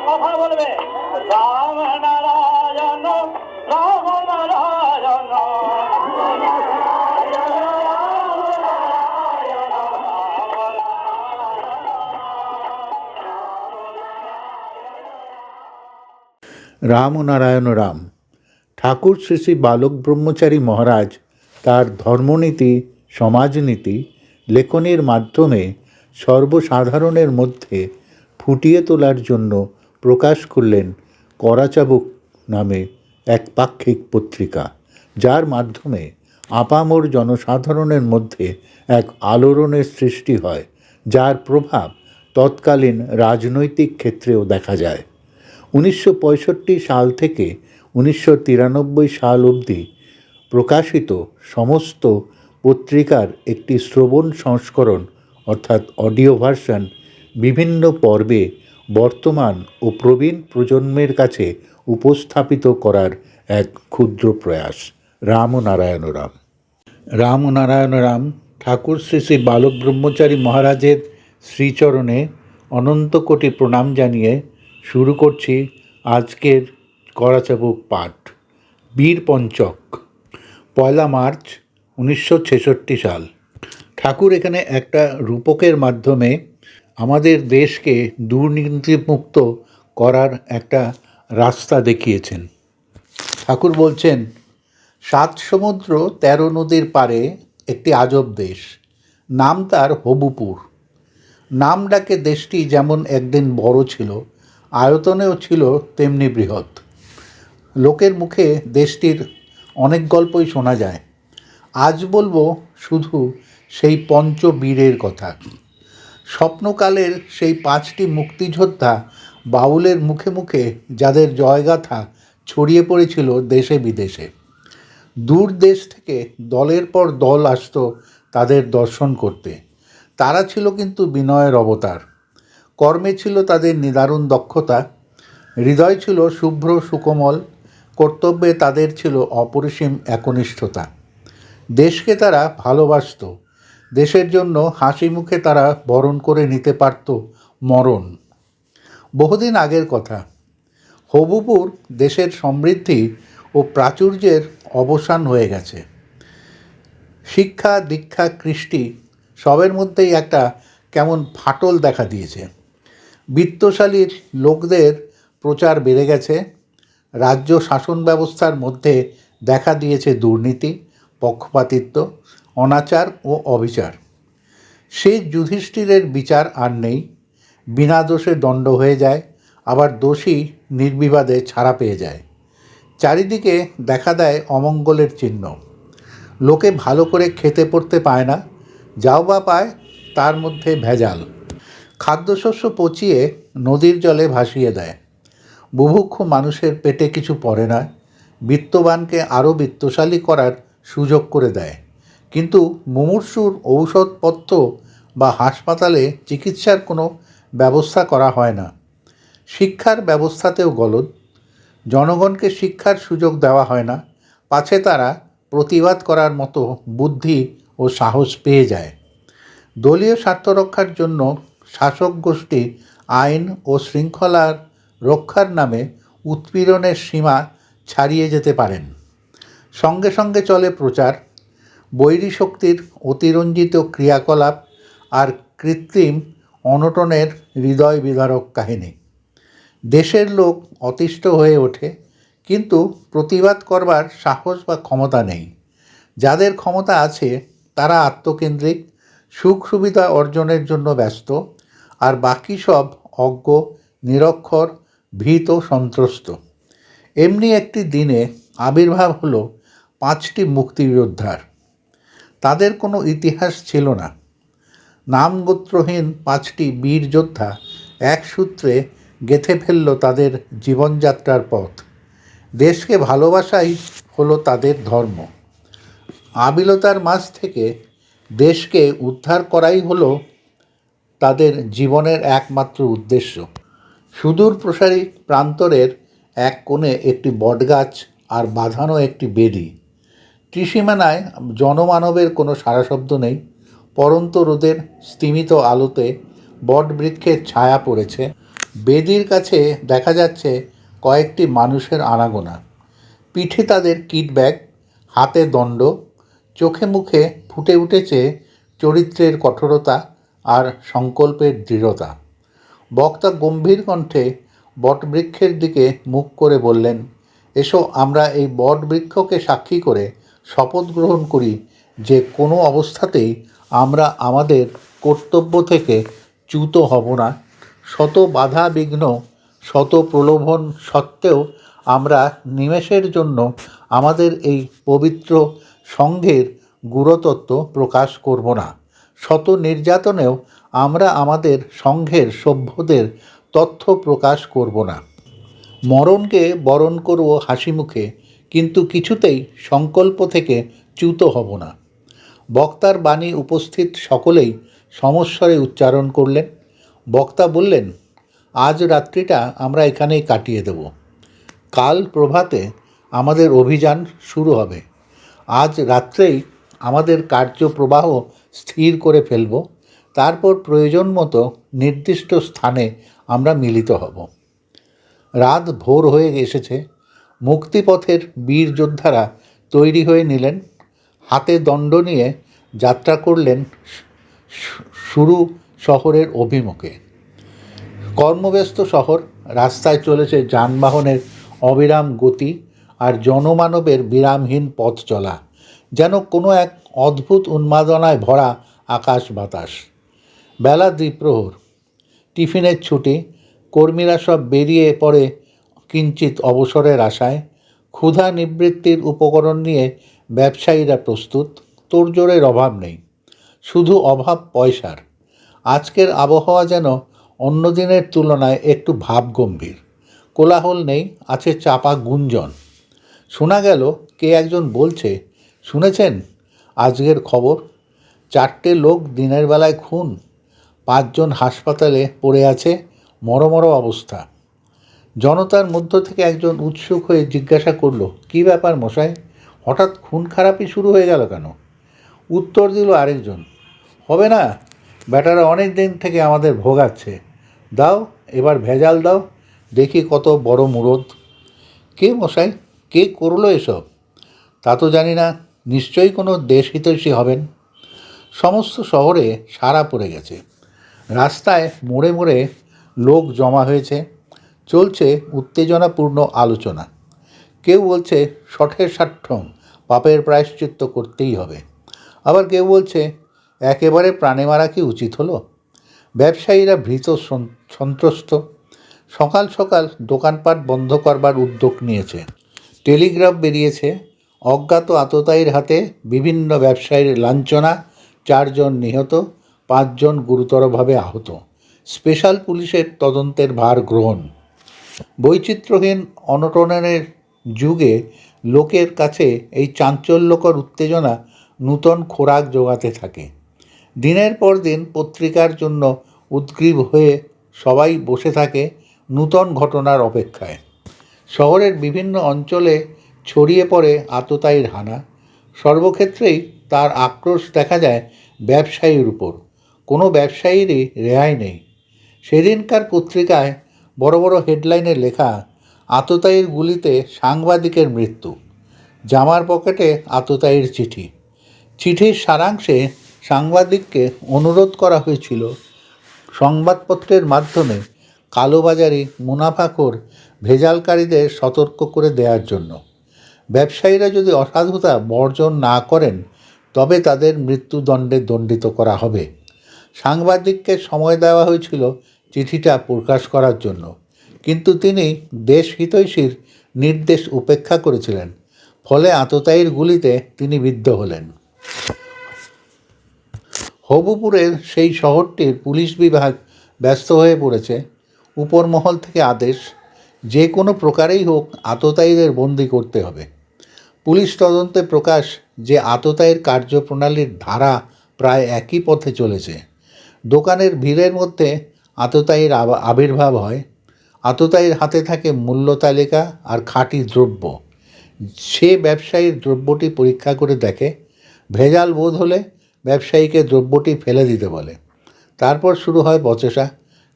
কথা বলবে রাম নারায়ণ রাম নারায়ণ। রাম ও নারায়ণ রাম। ঠাকুর শ্রী শ্রী বালক ব্রহ্মচারী মহারাজ তার ধর্মনীতি, সমাজনীতি লেখনীর মাধ্যমে সর্বসাধারণের মধ্যে ফুটিয়ে তোলার জন্য প্রকাশ করলেন করাচাবুক নামে এক পাক্ষিক পত্রিকা, যার মাধ্যমে আপামর জনসাধারণের মধ্যে এক আলোড়নের সৃষ্টি হয়, যার প্রভাব তৎকালীন রাজনৈতিক ক্ষেত্রেও দেখা যায়। 1965 সাল থেকে 1993 সাল অবধি প্রকাশিত সমস্ত পত্রিকার একটি শ্রবণ সংস্করণ অর্থাৎ অডিও ভার্সন বিভিন্ন পর্বে বর্তমান ও প্রবীণ প্রজন্মের কাছে উপস্থাপিত করার এক ক্ষুদ্র প্রয়াস। রাম ও নারায়ণ রাম। রাম ও নারায়ণ রাম ঠাকুর শ্রী শ্রী বালক ব্রহ্মচারী মহারাজের শ্রীচরণে অনন্ত কোটি প্রণাম জানিয়ে শুরু করছি আজকের করাচাবুক পাঠ। বীর পঞ্চক, 1 মার্চ 1966 সাল। ঠাকুর এখানে একটা রূপকের মাধ্যমে আমাদের দেশকে দুর্নীতিমুক্ত করার একটা রাস্তা দেখিয়েছেন। ঠাকুর বলছেন, 7 সমুদ্র 13 নদীর পারে একটি আজব দেশ, নাম তার হবুপুর। নাম ডাকে দেশটি যেমন একদিন বড় ছিল, আয়তনেও ছিল তেমনি বৃহৎ। লোকের মুখে দেশটির অনেক গল্পই শোনা যায়। আজ বলবো শুধু সেই পঞ্চবীরের কথা। স্বপ্নকালের সেই 5টি মুক্তিযোদ্ধা বাউলের মুখে মুখে যাদের জয়গাথা ছড়িয়ে পড়েছিল দেশে বিদেশে। দূর দেশ থেকে দলের পর দল আসত তাদের দর্শন করতে। তারা ছিল কিন্তু বিনয়ের অবতার। কর্মে ছিল তাদের নিদারুণ দক্ষতা, হৃদয় ছিল শুভ্র সুকোমল, কর্তব্যে তাদের ছিল অপরিসীম একনিষ্ঠতা। দেশকে তারা ভালোবাসত, দেশের জন্য হাসি মুখে তারা বরণ করে নিতে পারত মরণ। বহুদিন আগের কথা। হবুপুর দেশের সমৃদ্ধি ও প্রাচুর্যের অবসান হয়ে গেছে। শিক্ষা, দীক্ষা, কৃষ্টি সবের মধ্যেই একটা কেমন ফাটল দেখা দিয়েছে। বিত্তশালীর লোকদের প্রচার বেড়ে গেছে। রাজ্য শাসন ব্যবস্থার মধ্যে দেখা দিয়েছে দুর্নীতি, পক্ষপাতিত্ব, অনাচার ও অবিচার। সেই যুধিষ্ঠিরের বিচার আর নেই। বিনা দোষে দণ্ড হয়ে যায়, আবার দোষী নির্বিবাদে ছাড়া পেয়ে যায়। চারিদিকে দেখা দেয় অমঙ্গলের চিহ্ন। লোকে ভালো করে খেতে পড়তে পায় না, যাও বা পায় তার মধ্যে ভেজাল। খাদ্যশস্য পচিয়ে নদীর জলে ভাসিয়ে দেয়। বুভুক্ষু মানুষের পেটে কিছু পড়ে না, বিত্তবানকে আরও বিত্তশালী করার সুযোগ করে দেয়। কিন্তু মুমূর্ষুর ঔষধপত্র বা হাসপাতালে চিকিৎসার কোনো ব্যবস্থা করা হয় না। শিক্ষার ব্যবস্থাতেও গলদ। জনগণকে শিক্ষার সুযোগ দেওয়া হয় না, পাছে তারা প্রতিবাদ করার মতো বুদ্ধি ও সাহস পেয়ে যায়। দলীয় স্বার্থ রক্ষার জন্য শাসক গোষ্ঠী আইন ও শৃঙ্খলার রক্ষার নামে উৎপীড়নের সীমা ছাড়িয়ে যেতে পারেন। সঙ্গে সঙ্গে চলে প্রচার, বৈরী শক্তির অতিরঞ্জিত ক্রিয়াকলাপ আর কৃত্রিম অনটনের হৃদয় বিদারক কাহিনী। দেশের লোক অতিষ্ঠ হয়ে ওঠে, কিন্তু প্রতিবাদ করবার সাহস বা ক্ষমতা নেই। যাদের ক্ষমতা আছে তারা আত্মকেন্দ্রিক, সুখ সুবিধা অর্জনের জন্য ব্যস্ত, আর বাকি সব অজ্ঞ, নিরক্ষর, ভীত, সন্ত্রস্ত। এমনি একটি দিনে আবির্ভাব হলো 5টি মুক্তিযোদ্ধার। তাদের কোনো ইতিহাস ছিল না। নামগোত্রহীন 5টি বীর যোদ্ধা এক সূত্রে গেঁথে ফেলল তাদের জীবনযাত্রার পথ। দেশকে ভালোবাসাই হলো তাদের ধর্ম। আবিলতার মাঝ থেকে দেশকে উদ্ধার করাই হলো তাদের জীবনের একমাত্র উদ্দেশ্য। সুদূর প্রসারী প্রান্তরের এক কোণে একটি বটগাছ আর বাঁধানো একটি বেদি। ত্রিসীমানায় জনমানবের কোনো সাড়াশব্দ নেই। পরন্ত রোদের স্তিমিত আলোতে বটবৃক্ষের ছায়া পড়েছে। বেদির কাছে দেখা যাচ্ছে কয়েকটি মানুষের আনাগোনা। পিঠে তাদের কিট ব্যাগ, হাতে দণ্ড, চোখে মুখে ফুটে উঠেছে চরিত্রের কঠোরতা আর সংকল্পের দৃঢ়তা। বক্তা গম্ভীর কণ্ঠে বটবৃক্ষের দিকে মুখ করে বললেন, এসো আমরা এই বটবৃক্ষকে সাক্ষী করে শপথ গ্রহণ করি যে কোনো অবস্থাতেই আমরা আমাদের কর্তব্য থেকে চ্যুত হব না। শত বাধা বিঘ্ন, শত প্রলোভন সত্ত্বেও আমরা নিমেষের জন্য আমাদের এই পবিত্র সংঘের গুরুতত্ত্ব প্রকাশ করব না। শত নির্যাতনেও আমরা আমাদের সংঘের সভ্যদের তথ্য প্রকাশ করব না। মরণকে বরণ করব হাসি মুখে, কিন্তু কিছুতেই সংকল্প থেকে চ্যুত হব না। বক্তার বাণী উপস্থিত সকলেই সমস্বরে উচ্চারণ করলেন। বক্তা বললেন, আজ রাত্রিটা আমরা এখানেই কাটিয়ে দেব। কাল প্রভাতে আমাদের অভিযান শুরু হবে। আজ রাত্রেই আমাদের কার্যপ্রবাহ স্থির করে ফেলব। তারপর প্রয়োজন মতো নির্দিষ্ট স্থানে আমরা মিলিত হব। রাত ভোর হয়ে এসেছে। মুক্তিপথের বীর যোদ্ধারা তৈরি হয়ে নিলেন। হাতে দণ্ড নিয়ে যাত্রা করলেন শুরু শহরের অভিমুখে। কর্মব্যস্ত শহর, রাস্তায় চলেছে যানবাহনের অবিরাম গতি আর জনমানবের বিরামহীন পথ চলা, যেন কোনো এক অদ্ভুত উন্মাদনায় ভরা আকাশ বাতাস। বেলা দ্বিপ্রহর, টিফিনের ছুটি, কর্মীরা সব বেরিয়ে পড়ে কিঞ্চিত অবসরের আশায়। ক্ষুধা নিবৃত্তির উপকরণ নিয়ে ব্যবসায়ীরা প্রস্তুত। তোড়জোড়ের অভাব নেই, শুধু অভাব পয়সার। আজকের আবহাওয়া যেন অন্য দিনের তুলনায় একটু ভাবগম্ভীর। কোলাহল নেই, আছে চাপা গুঞ্জন। শোনা গেল কে একজন বলছে, শুনেছেন আজকের খবর? 4টে লোক দিনের বেলায় খুন, 5 জন হাসপাতালে পড়ে আছে, মরমর অবস্থা। জনতার মধ্য থেকে একজন উৎসুক হয়ে জিজ্ঞাসা করল, কী ব্যাপার মশাই, হঠাৎ খুন খারাপি শুরু হয়ে গেল কেন? উত্তর দিল আরেকজন, হবে না, ব্যাটারা অনেক দিন থেকে আমাদের ভোগাচ্ছে। দাও এবার ভেজাল দাও, দেখি কত বড় মুরদ। কে মশাই, কে করলো এসব? তা তো জানি না, নিশ্চয়ই কোনো দেশহিতৈষী হবেন। সমস্ত শহরে সাড়া পড়ে গেছে। রাস্তায় মোড়ে মোড়ে লোক জমা হয়েছে। চলছে উত্তেজনাপূর্ণ আলোচনা। কেউ বলছে শঠের সাঠ্যম, পাপের প্রায়শ্চিত্ত করতেই হবে। আবার কেউ বলছে একেবারে প্রাণে মারা কি উচিত হলো? ব্যবসায়ীরা ভীত সন্ত্রস্ত। সকাল সকাল দোকানপাট বন্ধ করবার উদ্যোগ নিয়েছে। টেলিগ্রাফ বেরিয়েছে, অজ্ঞাত আততায়ীর হাতে বিভিন্ন ব্যবসায়ীর লাঞ্ছনা, 4 জন নিহত, 5 জন গুরুতরভাবে আহত। স্পেশাল পুলিশের তদন্তের ভার গ্রহণ। বৈচিত্র্যহীন অনটনের যুগে লোকের কাছে এই চাঞ্চল্যকর উত্তেজনা নূতন খোরাক জোগাতে থাকে। দিনের পর দিন পত্রিকার জন্য উদ্গ্রীব হয়ে সবাই বসে থাকে নূতন ঘটনার অপেক্ষায়। শহরের বিভিন্ন অঞ্চলে ছড়িয়ে পড়ে আততায়ীর হানা। সর্বক্ষেত্রেই তার আক্রোশ দেখা যায় ব্যবসায়ীর উপর। কোনো ব্যবসায়ীরই রেহাই নেই। সেদিনকার পত্রিকায় বড় বড় হেডলাইনে লেখা, আততায়ীর গুলিতে সাংবাদিকের মৃত্যু। জামার পকেটে আততায়ীর চিঠি। চিঠির সারাংশে সাংবাদিককে অনুরোধ করা হয়েছিল সংবাদপত্রের মাধ্যমে কালোবাজারি মুনাফাখোর ভেজালকারীদের সতর্ক করে দেওয়ার জন্য। ব্যবসায়ীরা যদি অসাধুতা বর্জন না করেন তবে তাদের মৃত্যুদণ্ডে দণ্ডিত করা হবে। সাংবাদিককে সময় দেওয়া হয়েছিল চিঠিটা প্রকাশ করার জন্য, কিন্তু তিনি দেশহিতৈষীর নির্দেশ উপেক্ষা করেছিলেন। ফলে আততায়ীর গুলিতে তিনি বিদ্ধ হলেন। হবুপুরের সেই শহরটির পুলিশ বিভাগ ব্যস্ত হয়ে পড়েছে। উপর মহল থেকে আদেশ, যে কোনো প্রকারেই হোক আততায়ীদের বন্দি করতে হবে। পুলিশ তদন্তে প্রকাশ যে আততায়ীর কার্যপ্রণালীর ধারা প্রায় একই পথে চলেছে। দোকানের ভিড়ের মধ্যে আততায়ীর আবির্ভাব হয়। আততায়ীর হাতে থাকে মূল্য তালিকা আর খাঁটি দ্রব্য। সে ব্যবসায়ীর দ্রব্যটি পরীক্ষা করে দেখে, ভেজাল বোধ হলে ব্যবসায়ীকে দ্রব্যটি ফেলে দিতে বলে। তারপর শুরু হয় বচসা।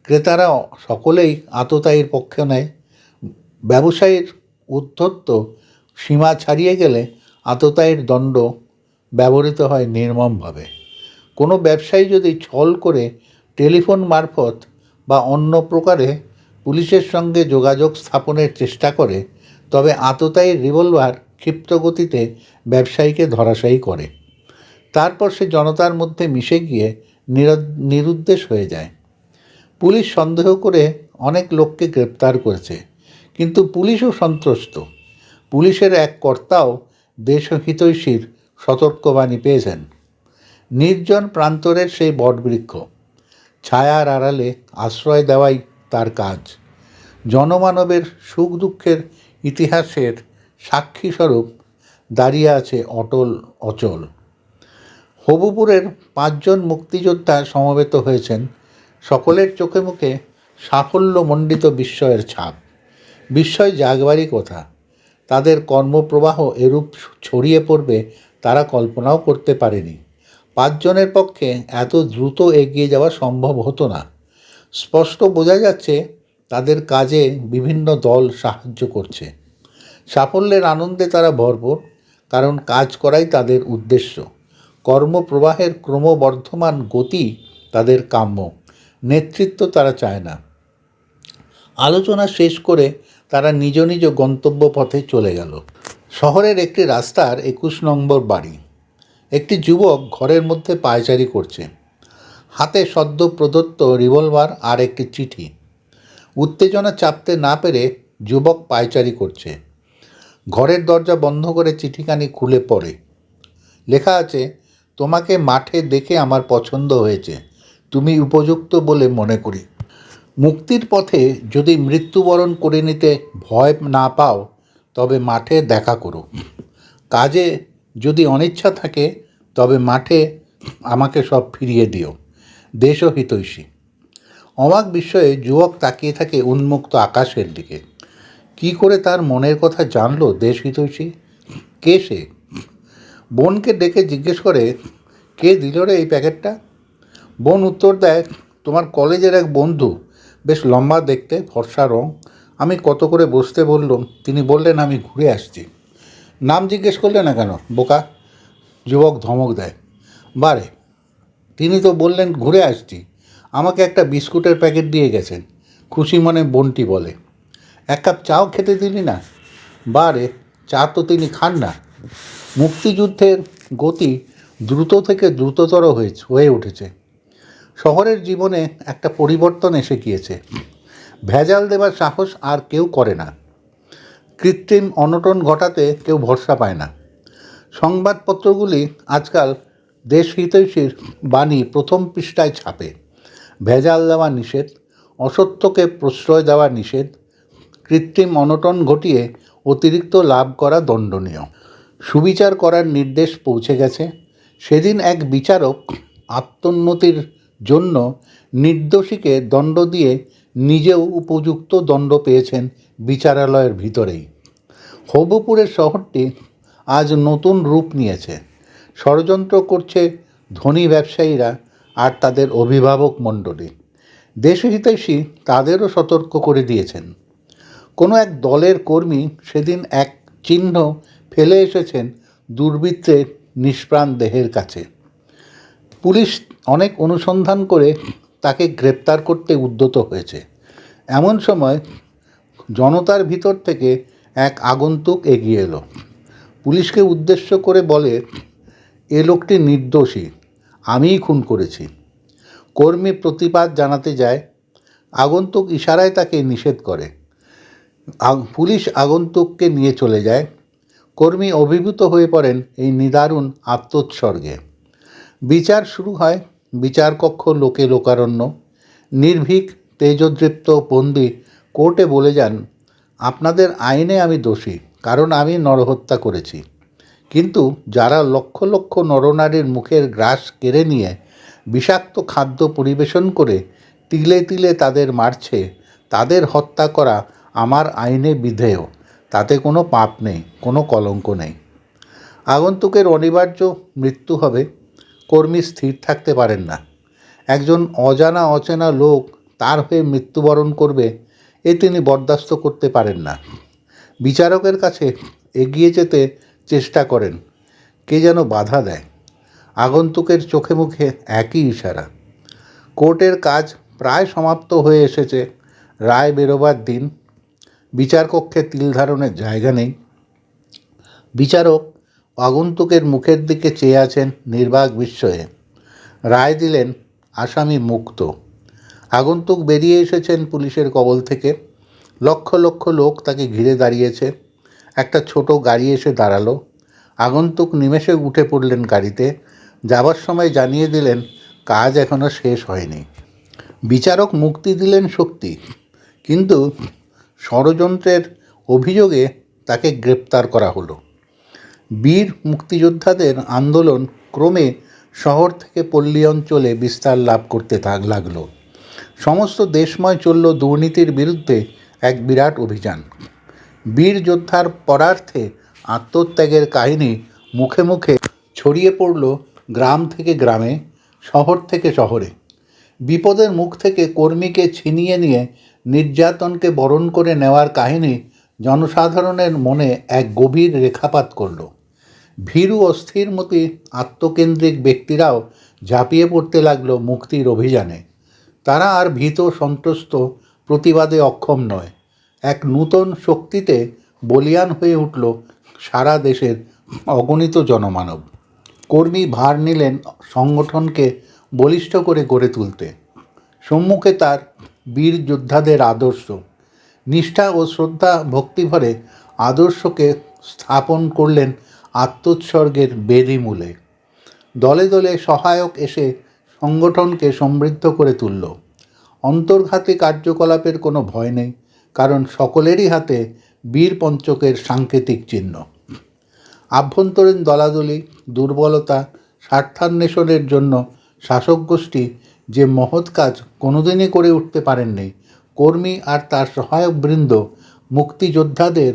ক্রেতারা সকলেই আততায়ীর পক্ষ নেয়। ব্যবসায়ীর উদ্ধত্ত সীমা ছাড়িয়ে গেলে আততায়ীর দণ্ড ব্যবহৃত হয় নির্মমভাবে। কোনো ব্যবসায়ী যদি ছল করে টেলিফোন মারফত বা অন্য প্রকারে পুলিশের সঙ্গে যোগাযোগ স্থাপনের চেষ্টা করে, তবে আততায়ীর রিভলভার ক্ষিপ্ত গতিতে ব্যবসায়ীকে ধরাশায়ী করে। তারপর সে জনতার মধ্যে মিশে গিয়ে নিরুদ্দেশ হয়ে যায়। পুলিশ সন্দেহ করে অনেক লোককে গ্রেপ্তার করেছে, কিন্তু পুলিশও সন্ত্রস্ত। পুলিশের এক কর্তাও দেশহিতৈষীর সতর্কবাণী পেয়েছেন। নির্জন প্রান্তরের সেই বটবৃক্ষ, ছায়ার আড়ালে আশ্রয় দেওয়াই তার কাজ। জনমানবের সুখ দুঃখের ইতিহাসের সাক্ষীস্বরূপ দাঁড়িয়ে আছে অটল অচল। হবুপুরের 5 জন মুক্তিযোদ্ধা সমবেত হয়েছেন। সকলের চোখে মুখে সাফল্যমণ্ডিত বিস্ময়ের ছাপ। বিস্ময় জাগবারই কথা। তাদের কর্মপ্রবাহ এরূপ ছড়িয়ে পড়বে তারা কল্পনাও করতে পারেনি। 5 জনের পক্ষে এত দ্রুত এগিয়ে যাওয়া সম্ভব হতো না। স্পষ্ট বোঝা যাচ্ছে তাদের কাজে বিভিন্ন দল সাহায্য করছে। সাফল্যের আনন্দে তারা ভরপুর, কারণ কাজ করাই তাদের উদ্দেশ্য। কর্মপ্রবাহের ক্রমবর্ধমান গতি তাদের কাম্য, নেতৃত্ব তারা চায় না। আলোচনা শেষ করে তারা নিজ নিজ গন্তব্য পথে চলে গেল। শহরের একটি রাস্তার 21 নম্বর বাড়ি। একটি যুবক ঘরের মধ্যে পায়চারি করছে, হাতে সদ্য প্রদত্ত রিভলভার আর একটি চিঠি। উত্তেজনা চাপতে না পেরে যুবক পায়চারি করছে। ঘরের দরজা বন্ধ করে চিঠিখানি খুলে পড়ে। লেখা আছে, তোমাকে মাঠে দেখে আমার পছন্দ হয়েছে, তুমি উপযুক্ত বলে মনে করি। মুক্তির পথে যদি মৃত্যুবরণ করে নিতে ভয় না পাও, তবে মাঠে দেখা করো। কাজে যদি অনিচ্ছা থাকে, তবে মাঠে আমাকে সব ফিরিয়ে দিও। দেশহিতৈষী। অবাক বিস্ময়ে যুবক তাকিয়ে থাকে উন্মুক্ত আকাশের দিকে। কি করে তার মনের কথা জানলো দেশহিতৈষী? কে সে? বোনকে ডেকে জিজ্ঞেস করে, কে দিল রে এই প্যাকেটটা? বোন উত্তর দেয়, তোমার কলেজের এক বন্ধু, বেশ লম্বা দেখতে, ফর্সা রং। আমি কত করে বসতে বললাম, তিনি বললেন আমি ঘুরে আসছি। নাম জিজ্ঞেস করলে না কেন বোকা? যুবক ধমক দেয়। বারে, তিনি তো বললেন ঘুরে আসছি, আমাকে একটা বিস্কুটের প্যাকেট দিয়ে গেছেন। খুশি মনে বোনটি বলে, এক কাপ চাও খেতে দিলি না? বারে, চা তো তিনি খান না। মুক্তিযুদ্ধের গতি দ্রুত থেকে দ্রুততর হয়ে উঠেছে। শহরের জীবনে একটা পরিবর্তন এসে গিয়েছে। ভেজাল দেবার সাহস আর কেউ করে না। কৃত্রিম অনটন ঘটাতে কেউ ভরসা পায় না। সংবাদপত্রগুলি আজকাল দেশহিতৈষীর বাণী প্রথম পৃষ্ঠায় ছাপে। ভেজাল দেওয়া নিষেধ, অসত্যকে প্রশ্রয় দেওয়া নিষেধ, কৃত্রিম অনটন ঘটিয়ে অতিরিক্ত লাভ করা দণ্ডনীয়। সুবিচার করার নির্দেশ পৌঁছে গেছে। সেদিন এক বিচারক আত্মোন্নতির জন্য নির্দোষীকে দণ্ড দিয়ে নিজেও উপযুক্ত দণ্ড পেয়েছেন বিচারালয়ের ভিতরেই। হবুপুরের শহরটি আজ নতুন রূপ নিয়েছে। ষড়যন্ত্র করছে ধনী ব্যবসায়ীরা আর তাদের অভিভাবক মণ্ডলী। দেশহিতৈষী তাদেরও সতর্ক করে দিয়েছেন। কোনো এক দলের কর্মী সেদিন এক চিহ্ন ফেলে এসেছেন দুর্বৃত্তের নিষ্প্রাণ দেহের কাছে। পুলিশ অনেক অনুসন্ধান করে তাকে গ্রেপ্তার করতে উদ্যত হয়েছে। এমন সময় জনতার ভিতর থেকে এক আগন্তুক এগিয়ে এলো। পুলিশকে উদ্দেশ্য করে বলে, এ লোকটি নির্দোষী, আমিই খুন করেছি। কর্মী প্রতিবাদ জানাতে যায়। আগন্তুক ইশারায় তাকে নিষেধ করে। পুলিশ আগন্তুককে নিয়ে চলে যায়। কর্মী অভিভূত হয়ে পড়েন এই নিদারুণ আত্মোৎসর্গে। বিচার শুরু হয়। বিচারকক্ষ লোকে লোকারণ্য। নির্ভীক তেজোদৃপ্ত বন্দী কোর্টে বলে যান, আপনাদের আইনে আমি দোষী, কারণ আমি নরহত্যা করেছি। কিন্তু যারা লক্ষ লক্ষ নরনারীর মুখের গ্রাস কেড়ে নিয়ে বিষাক্ত খাদ্য পরিবেশন করে তিলে তিলে তাদের মারছে, তাদের হত্যা করা আমার আইনে বিধেয়, তাতে কোনো পাপ নেই, কোনো কলঙ্ক নেই। আগন্তুকের অনিবার্য মৃত্যু হবে, কর্মী স্থির থাকতে পারেন না। একজন অজানা অচেনা লোক তার হয়ে মৃত্যুবরণ করবে, এ তিনি বরদাস্ত করতে পারেন না। বিচারকের কাছে এগিয়ে যেতে চেষ্টা করেন, কে যেন বাধা দেয়। আগন্তুকের চোখে মুখে একই ইশারা। কোর্টের কাজ প্রায় সমাপ্ত হয়ে এসেছে। রায় বেরোবার দিন। বিচারকক্ষে তিল ধারণের জায়গা নেই। বিচারক আগন্তুকের মুখের দিকে চেয়ে আছেন নির্বাক বিস্ময়ে। রায় দিলেন, আসামি মুক্ত। আগন্তুক বেরিয়ে এসেছেন পুলিশের কবল থেকে। লক্ষ লক্ষ লোক তাকে ঘিরে দাঁড়িয়েছে। একটা ছোট গাড়ি এসে দাঁড়ালো। আগন্তুক নিমেষে উঠে পড়লেন গাড়িতে। যাবার সময় জানিয়ে দিলেন, কাজ এখনো শেষ হয়নি। বিচারক মুক্তি দিলেন সত্যি, কিন্তু ষড়যন্ত্রের অভিযোগে তাকে গ্রেপ্তার করা হলো। বীর মুক্তিযোদ্ধাদের আন্দোলন ক্রমে শহর থেকে পল্লী অঞ্চলে বিস্তার লাভ করতে লাগলো। সমস্ত দেশময় চলল দুর্নীতির বিরুদ্ধে এক বিরাট অভিযান। বীর যোদ্ধার পরার্থে আত্মত্যাগের কাহিনী মুখে মুখে ছড়িয়ে পড়ল গ্রাম থেকে গ্রামে, শহর থেকে শহরে। বিপদের মুখ থেকে কর্মীকে ছিনিয়ে নিয়ে নির্যাতনকে বরণ করে নেওয়ার কাহিনী জনসাধারণের মনে এক গভীর রেখাপাত করল। ভীরু অস্থিরমতি আত্মকেন্দ্রিক ব্যক্তিরাও ঝাঁপিয়ে পড়তে লাগলো মুক্তির অভিযানে। তারা আর ভীত সন্ত্রস্ত প্রতিবাদে অক্ষম নয়। এক নূতন শক্তিতে বলীয়ান হয়ে উঠল সারা দেশের অগণিত জনমানব। কর্মী ভার নিলেন সংগঠনকে বলিষ্ঠ করে গড়ে তুলতে। সম্মুখে তার বীর যোদ্ধাদের আদর্শ। নিষ্ঠা ও শ্রদ্ধা ভক্তিভরে আদর্শকে স্থাপন করলেন আত্মোৎসর্গের বেদিমূলে। দলে দলে সহায়ক এসে সংগঠনকে সমৃদ্ধ করে তুলল। অন্তর্ঘাতী কার্যকলাপের কোনো ভয় নেই, কারণ সকলেরই হাতে বীর পঞ্চকের সাংকেতিক চিহ্ন। আভ্যন্তরীণ দলাদলি, দুর্বলতা, স্বার্থান্বেষণের জন্য শাসক গোষ্ঠী যে মহৎ কাজ কোনোদিনই করে উঠতে পারেননি, কর্মী আর তার সহায়কবৃন্দ মুক্তিযোদ্ধাদের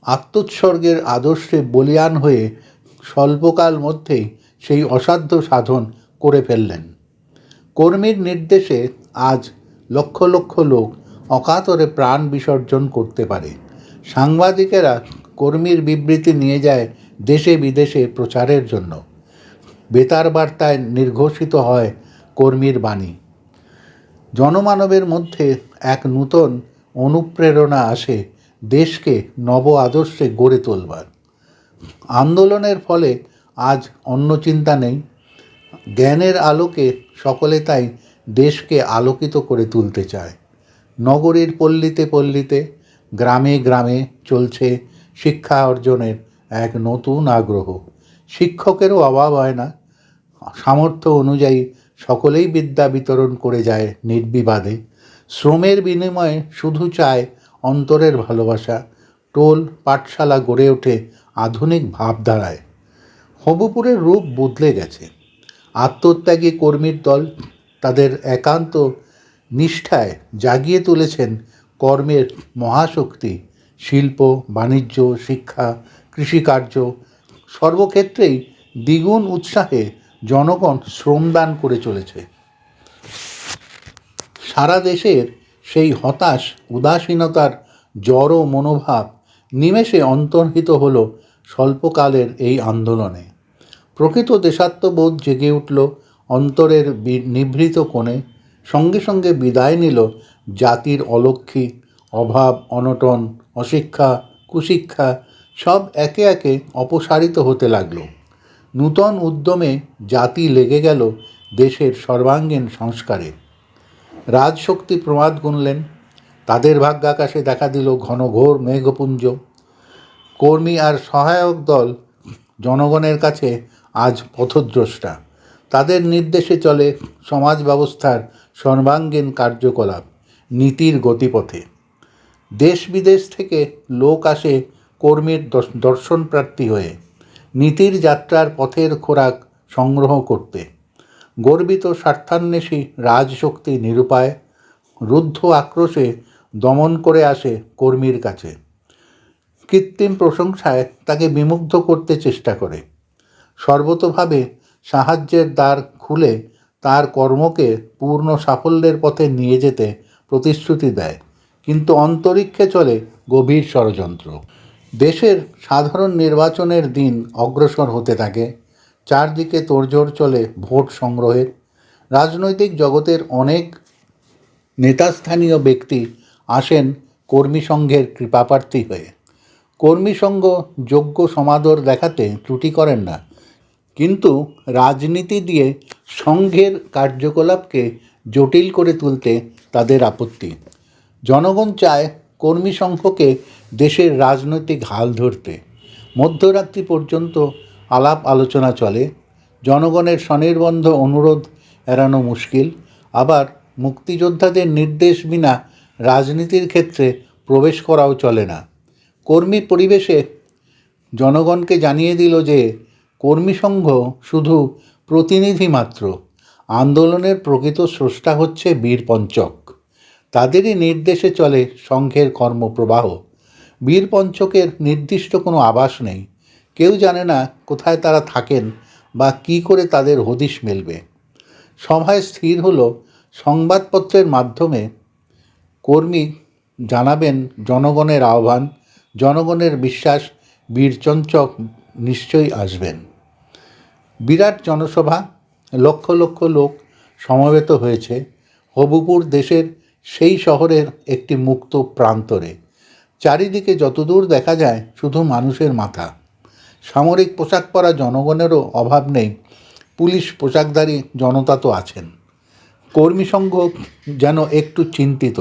আত্মোৎসর্গের আদর্শে বলীয়ান হয়ে স্বল্পকাল মধ্যেই সেই অসাধ্য সাধন করে ফেললেন। কর্মীর নির্দেশে আজ লক্ষ লক্ষ লোক অকাতরে প্রাণ বিসর্জন করতে পারে। সাংবাদিকেরা কর্মীর বিবৃতি নিয়ে যায় দেশে বিদেশে প্রচারের জন্য। বেতার বার্তায় নির্ঘোষিত হয় কর্মীর বাণী। জনমানবের মধ্যে এক নূতন অনুপ্রেরণা আসে দেশকে নব আদর্শে গড়ে তোলবার। আন্দোলনের ফলে আজ অন্য চিন্তা নেই। জ্ঞানের আলোকে সকলে তাই দেশকে আলোকিত করে তুলতে চায়। নগরীর পল্লীতে পল্লীতে, গ্রামে গ্রামে চলছে শিক্ষা অর্জনের এক নতুন আগ্রহ। শিক্ষকেরও অভাব হয় না। সামর্থ্য অনুযায়ী সকলেই বিদ্যা বিতরণ করে যায় নির্বিবাদে। শ্রমের বিনিময়ে শুধু চায় অন্তরের ভালোবাসা। টোল পাঠশালা গড়ে ওঠে আধুনিক ভাবধারায়। হবুপুরের রূপ বদলে গেছে। আত্মত্যাগী কর্মীর দল তাদের একান্ত নিষ্ঠায় জাগিয়ে তুলেছেন কর্মের মহাশক্তি। শিল্প, বাণিজ্য, শিক্ষা, কৃষিকার্য সর্বক্ষেত্রেই দ্বিগুণ উৎসাহে জনগণ শ্রমদান করে চলেছে। সারা দেশের সেই হতাশ উদাসীনতার জড় মনোভাব নিমেষে অন্তর্হিত হল স্বল্পকালের এই আন্দোলনে। প্রকৃত দেশাত্মবোধ জেগে উঠল অন্তরের নিভৃত কোণে। সঙ্গে সঙ্গে বিদায় নিল জাতির অলক্ষ্মী, অভাব, অনটন, অশিক্ষা, কুশিক্ষা সব একে একে অপসারিত হতে লাগল। নূতন উদ্যমে জাতি লেগে গেল দেশের সর্বাঙ্গীন সংস্কারে। রাজশক্তি প্রমাদ গুনলেন। তাদের ভাগ্যাকাশে দেখা দিল ঘনঘোর মেঘপুঞ্জ। কর্মী আর সহায়ক দল জনগণের কাছে আজ পথদ্রষ্টা। তাদের নির্দেশে চলে সমাজ ব্যবস্থার সর্বাঙ্গীন কার্যকলাপ, নীতির গতিপথে। দেশ বিদেশ থেকে লোক আসে কর্মীর দর্শন প্রার্থী হয়ে, নীতির যাত্রার পথের খোরাক সংগ্রহ করতে। গর্বিত স্বার্থান্বেষী রাজশক্তি নিরুপায়। রুদ্ধ আক্রোশে দমন করে আসে কর্মীর কাছে। কৃত্রিম প্রশংসায় তাকে বিমুগ্ধ করতে চেষ্টা করে, সর্বতোভাবে সাহায্যের দ্বার খুলে তার কর্মকে পূর্ণ সাফল্যের পথে নিয়ে যেতে প্রতিশ্রুতি দেয়, কিন্তু অন্তরিক্ষে চলে গভীর ষড়যন্ত্র। দেশের সাধারণ নির্বাচনের দিন অগ্রসর হতে থাকে, চারদিকে তোড়জোড় চলে ভোট সংগ্রহের। রাজনৈতিক জগতের অনেক নেতাস্থানীয় ব্যক্তি আসেন কর্মী সংঘের কৃপাপ্রার্থী হয়ে। কর্মী সংঘ যোগ্য সমাদর দেখাতে ত্রুটি করেন না, কিন্তু রাজনীতি দিয়ে সংঘের কার্যকলাপকে জটিল করে তুলতে তাদের আপত্তি। জনগণ চায় কর্মী সংঘকে দেশের রাজনৈতিক হাল ধরতে। মধ্যরাত্রি পর্যন্ত আলাপ আলোচনা চলে। জনগণের স্বনির্বন্ধ অনুরোধ এড়ানো মুশকিল। আবার মুক্তিযোদ্ধাদের নির্দেশ বিনা রাজনীতির ক্ষেত্রে প্রবেশ করাও চলে না। কর্মী পরিবেশে জনগণকে জানিয়ে দিল যে কর্মী সংঘ শুধু প্রতিনিধি মাত্র, আন্দোলনের প্রকৃত স্রষ্টা হচ্ছে বীরপঞ্চক। তাদেরই নির্দেশে চলে সংঘের কর্মপ্রবাহ। বীরপঞ্চকের নির্দিষ্ট কোনো আবাস নেই, কেউ জানে না কোথায় তারা থাকেন বা কী করে তাদের হদিশ মেলবে। সভায় স্থির হলো সংবাদপত্রের মাধ্যমে কর্মী জানাবেন জনগণের আহ্বান, জনগণের বিশ্বাস বীরপঞ্চক নিশ্চয়ই আসবেন। বিরাট জনসভা, লক্ষ লক্ষ লোক সমবেত হয়েছে হবুপুর দেশের সেই শহরের একটি মুক্ত প্রান্তরে। চারিদিকে যতদূর দেখা যায় শুধু মানুষের মাথা। সামরিক পোশাক পরা জনগণেরও অভাব নেই, পুলিশ পোশাকধারী জনতা তো আছেন। কর্মী সংঘ যেন একটু চিন্তিত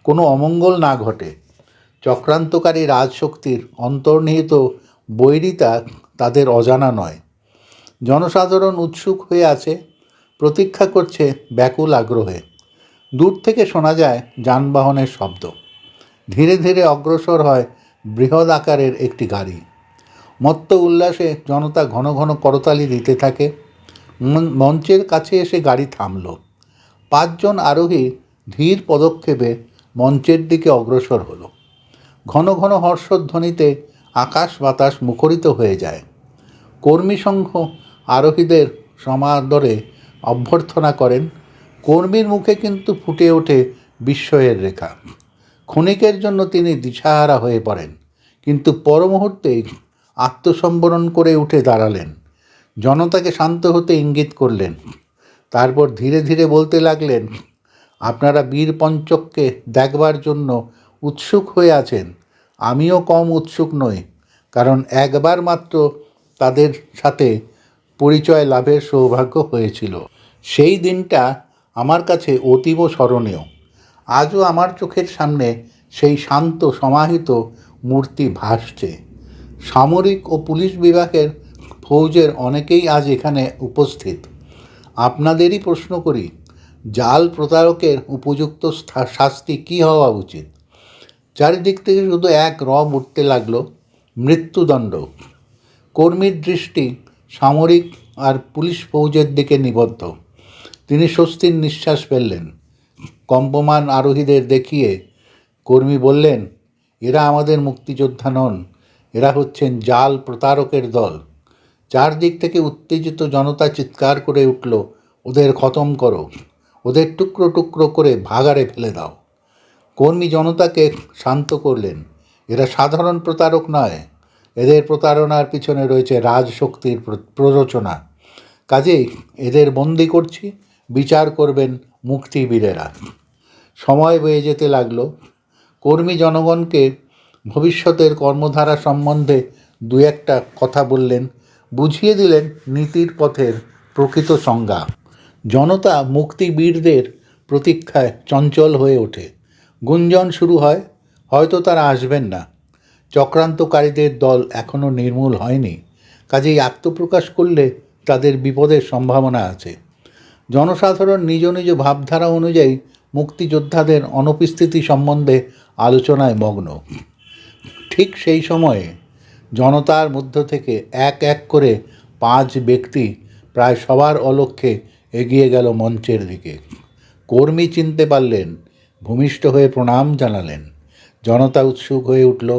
কোনো অমঙ্গল না ঘটে। চক্রান্তকারী রাজশক্তির অন্তর্নিহিত বৈরিতা তাদের অজানা নয়। জনসাধারণ উৎসুক হয়ে আছে, প্রতীক্ষা করছে ব্যাকুল আগ্রহে। দূর থেকে শোনা যায় যানবাহনের শব্দ। ধীরে ধীরে অগ্রসর হয় বৃহৎ আকারের একটি গাড়ি। মত্ত উল্লাসে জনতা ঘন ঘন করতালি দিতে থাকে। মঞ্চের কাছে এসে গাড়ি থামল। 5 জন আরোহী ধীর পদক্ষেপে মঞ্চের দিকে অগ্রসর হলো। ঘন ঘন হর্ষধ্বনিতে আকাশ বাতাস মুখরিত হয়ে যায়। কর্মী সংঘ আরোহীদের সমাদরে অভ্যর্থনা করেন। কর্মীর মুখে কিন্তু ফুটে ওঠে বিস্ময়ের রেখা। ক্ষণিকের জন্য তিনি দিশাহারা হয়ে পড়েন, কিন্তু পর মুহূর্তেই আত্মসম্বরণ করে উঠে দাঁড়ালেন। জনতাকে শান্ত হতে ইঙ্গিত করলেন। তারপর ধীরে ধীরে বলতে লাগলেন, আপনারা বীরপঞ্চককে দেখবার জন্য উৎসুক হয়ে আছেন, আমিও কম উৎসুক নই, কারণ একবার মাত্র তাদের সাথে পরিচয় লাভের সৌভাগ্য হয়েছিল। সেই দিনটা আমার কাছে অতীব স্মরণীয়। আজও আমার চোখের সামনে সেই শান্ত সমাহিত মূর্তি ভাসছে। সামরিক ও পুলিশ বিভাগের ফৌজের অনেকেই আজ এখানে উপস্থিত। আপনাদেরই প্রশ্ন করি, জাল প্রতারকের উপযুক্ত শাস্তি কী হওয়া উচিত? চারিদিক থেকে শুধু এক রব উঠতে লাগলো, মৃত্যুদণ্ড। কর্মীর দৃষ্টি সামরিক আর পুলিশ ফৌজের দিকে নিবদ্ধ। তিনি স্বস্তির নিঃশ্বাস ফেললেন। কম্পমান আরোহীদের দেখিয়ে কর্মী বললেন, এরা আমাদের মুক্তিযোদ্ধা নন, এরা হচ্ছেন জাল প্রতারকের দল। চারদিক থেকে উত্তেজিত জনতা চিৎকার করে উঠল, ওদের খতম করো, ওদের টুকরো টুকরো করে ভাগাড়ে ফেলে দাও। কর্মী জনতাকে শান্ত করলেন, এরা সাধারণ প্রতারক নয়, এদের প্রতারণার পিছনে রয়েছে রাজশক্তির প্ররোচনা। কাজেই এদের বন্দি করছি, বিচার করবেন মুক্তিবীরেরা। সময় বয়ে যেতে লাগলো। কর্মী জনগণকে ভবিষ্যতের কর্মধারা সম্বন্ধে দু একটা কথা বললেন, বুঝিয়ে দিলেন নীতির পথের প্রকৃত সংজ্ঞা। জনতা মুক্তিবীরদের প্রতীক্ষায় চঞ্চল হয়ে ওঠে। গুঞ্জন শুরু হয়, হয়তো তারা আসবেন না, চক্রান্তকারীদের দল এখনও নির্মূল হয়নি, কাজেই আত্মপ্রকাশ করলে তাদের বিপদের সম্ভাবনা আছে। জনসাধারণ নিজ নিজ ভাবধারা অনুযায়ী মুক্তিযোদ্ধাদের অনুপস্থিতি সম্বন্ধে আলোচনায় মগ্ন। ঠিক সেই সময়ে জনতার মধ্য থেকে এক এক করে 5 ব্যক্তি প্রায় সবার অলক্ষ্যে এগিয়ে গেল মঞ্চের দিকে। কর্মী চিনতে পারলেন ভূমিষ্ঠ হয়ে প্রণাম জানালেন। জনতা উৎসুক হয়ে উঠল,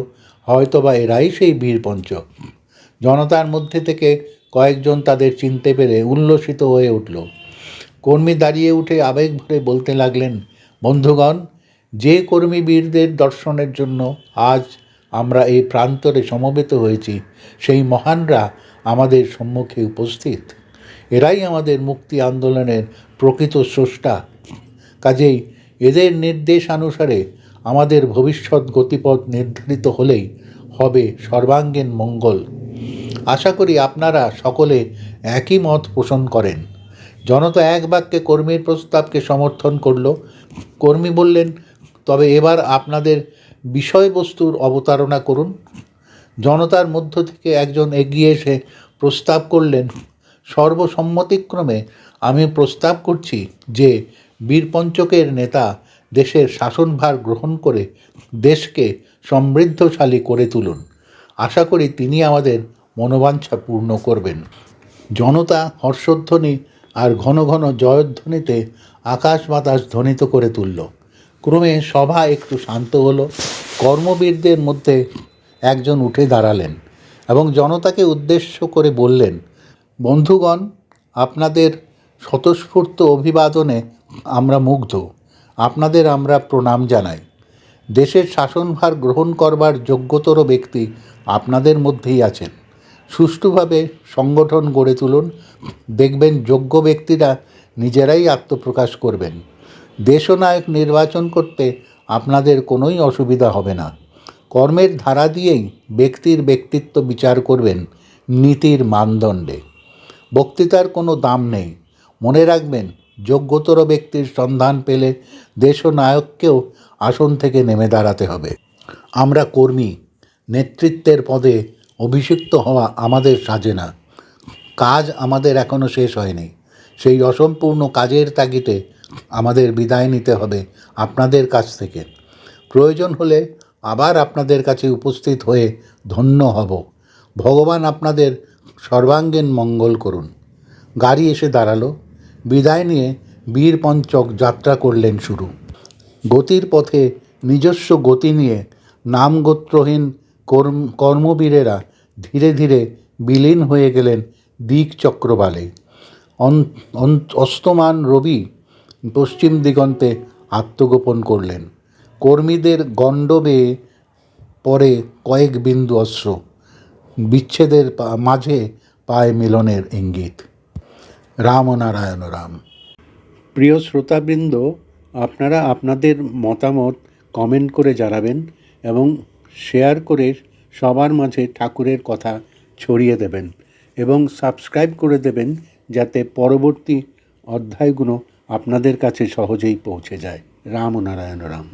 হয়তোবা এরাই সেই বীরপঞ্চক। জনতার মধ্যে থেকে কয়েকজন তাদের চিনতে পেরে উল্লসিত হয়ে উঠল। কর্মী দাঁড়িয়ে উঠে আবেগ ভরে বলতে লাগলেন, বন্ধুগণ, যে কর্মী বীরদের দর্শনের জন্য আজ আমরা এই প্রান্তরে সমবেত হয়েছি, সেই মহানরা আমাদের সম্মুখে উপস্থিত। এরাই আমাদের মুক্তি আন্দোলনের প্রকৃত স্রষ্টা। কাজেই এদের নির্দেশানুসারে আমাদের ভবিষ্যৎ গতিপথ নির্ধারিত হলেই হবে সর্বাঙ্গীন মঙ্গল। আশা করি আপনারা সকলে একই মত পোষণ করেন। জনতা এক বাক্যে কর্মীর প্রস্তাবকে সমর্থন করল। কর্মী বললেন, তবে এবার আপনাদের বিষয়বস্তুর অবতারণা করুন। জনতার মধ্য থেকে একজন এগিয়ে এসে প্রস্তাব করলেন, সর্বসম্মতিক্রমে আমি প্রস্তাব করছি যে বীরপঞ্চকের নেতা দেশের শাসনভার গ্রহণ করে দেশকে সমৃদ্ধশালী করে তুলুন। আশা করি তিনি আমাদের মনোবাঞ্ছা পূর্ণ করবেন। জনতা হর্ষধ্বনি আর ঘন ঘন জয়ধ্বনিতে আকাশ বাতাস ধ্বনিত করে তুলল। ক্রমে সভা একটু শান্ত হলো। কর্মবীরদের মধ্যে একজন উঠে দাঁড়ালেন এবং জনতাকে উদ্দেশ্য করে বললেন, বন্ধুগণ, আপনাদের স্বতঃস্ফূর্ত অভিবাদনে আমরা মুগ্ধ। আপনাদের আমরা প্রণাম জানাই। দেশের শাসনভার গ্রহণ করবার যোগ্যতর ব্যক্তি আপনাদের মধ্যেই আছেন। সুষ্ঠুভাবে সংগঠন গড়ে তুলুন। দেখবেন যোগ্য ব্যক্তিরা নিজেরাই আত্মপ্রকাশ করবেন। দেশনায়ক নির্বাচন করতে আপনাদের কোনোই অসুবিধা হবে না। কর্মের ধারা দিয়েই ব্যক্তির ব্যক্তিত্ব বিচার করবেন নীতির মানদণ্ডে। বক্তৃতার কোনো দাম নেই। মনে রাখবেন, যোগ্যতর ব্যক্তির সন্ধান পেলে দেশনায়ককেও আসন থেকে নেমে দাঁড়াতে হবে। আমরা কর্মী, নেতৃত্বের পদে অভিষিক্ত হওয়া আমাদের সাজে না। কাজ আমাদের এখনও শেষ হয়নি। সেই অসম্পূর্ণ কাজের তাগিদে আমাদের বিদায় নিতে হবে আপনাদের কাছ থেকে। প্রয়োজন হলে আবার আপনাদের কাছে উপস্থিত হয়ে ধন্য হব। ভগবান আপনাদের সর্বাঙ্গীন মঙ্গল করুন। গাড়ি এসে দাঁড়ালো। বিদায় নিয়ে বীরপঞ্চক যাত্রা করলেন শুরু। গতির পথে নিজস্ব গতি নিয়ে নামগোত্রহীন কর্মবীরেরা ধীরে ধীরে বিলীন হয়ে গেলেন দিকচক্রবালে। অস্তমান রবি পশ্চিম দিগন্তে আত্মগোপন করলেন। কর্মীদের গণ্ড বেয়ে পরে কয়েক বিন্দু অশ্রু। বিচ্ছেদের মাঝে পায় মিলনের ইঙ্গিত। রামনারায়ণ রাম। প্রিয় শ্রোতাবৃন্দ, আপনারা আপনাদের মতামত কমেন্ট করে জানাবেন এবং শেয়ার করে সবার মাঝে ঠাকুরের কথা ছড়িয়ে দেবেন এবং সাবস্ক্রাইব করে দেবেন, যাতে পরবর্তী অধ্যায়গুলো আপনাদের কাছে সহজেই পৌঁছে যায়। রামনারায়ণ রাম।